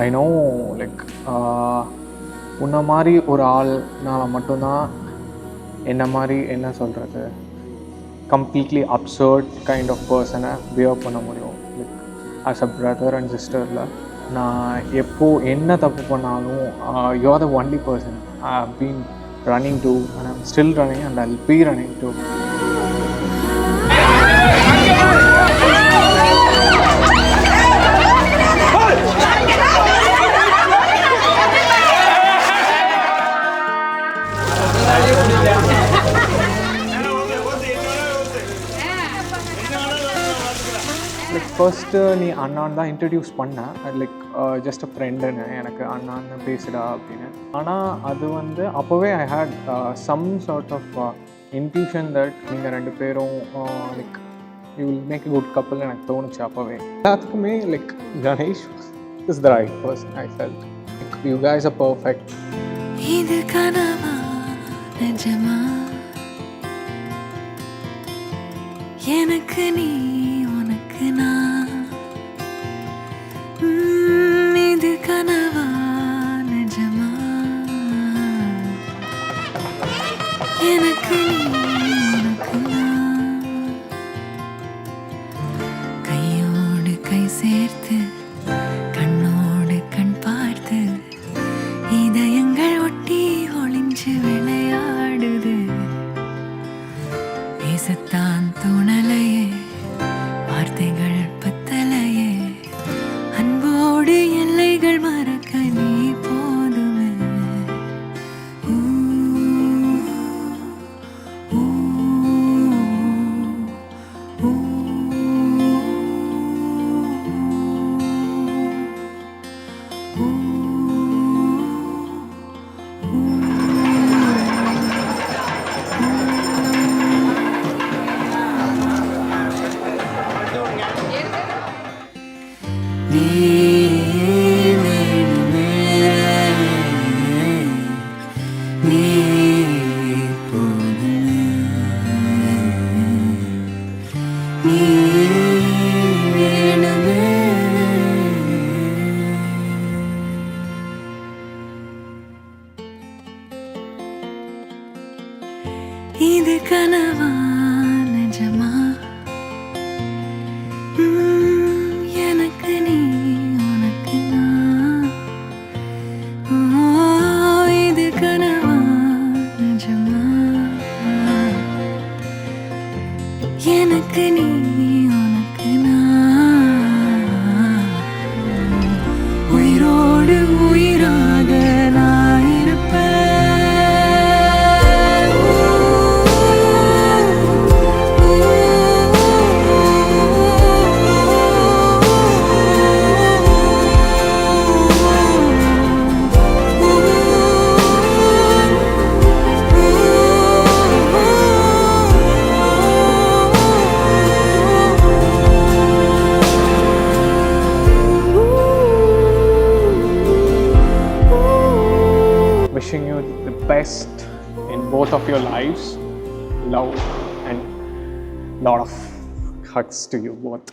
I know like உன்ன மாதிரி ஒரு ஆள்னால் மட்டும்தான் என்ன மாதிரி என்ன சொல்கிறது கம்ப்ளீட்லி அப்சர்ட் கைண்ட் ஆஃப் பர்சனை பிஹேவ் பண்ண முடியும். Like as a brother and சிஸ்டரில் நான் எப்போது என்ன தப்பு பண்ணாலும் you are the only person I have been running to and I'm still running and I'll be running to. First நீ அண்ணான்னு தான் இன்ட்ரடியூஸ் பண்ணேன். லைக் ஜஸ்ட் அ ஃப்ரெண்டுன்னு எனக்கு அண்ணான்னு பேசுடா அப்படின்னு. ஆனால் அது வந்து அப்போவே I had some sort of intuition that நீங்கள் ரெண்டு பேரும் like you will make a good couple எனக்கு தோணுச்சு அப்போவே. எல்லாத்துக்குமே like Ganesh is the right person. I felt like you guys are perfect. இது கனவா நிஜமா எனக்கு நீ உனக்கு நான் இது கனவா நிஜமா எனக்கு நீ உனக்கு நான் கையோடு கை சேர்த்து கண்ணோடு கண் பார்த்து இதயங்கள் ஒட்டி ஒளிஞ்சு விளையாடுது. பேசத்தான் தோணலையே வார்த்தைகள் பத்தலையே அன்போடு எல்லைகள் மறக்க நீ போதுமே. இது கனவா நிஜமா எனக்கு நீ உனக்கு நான் இது கனவா நிஜமா எனக்கு நீ உனக்கு நான் உயிரோடு உயிராக நான் இருப்பேன். Wishing you the best in both of your lives. Love and lot of hugs to you both.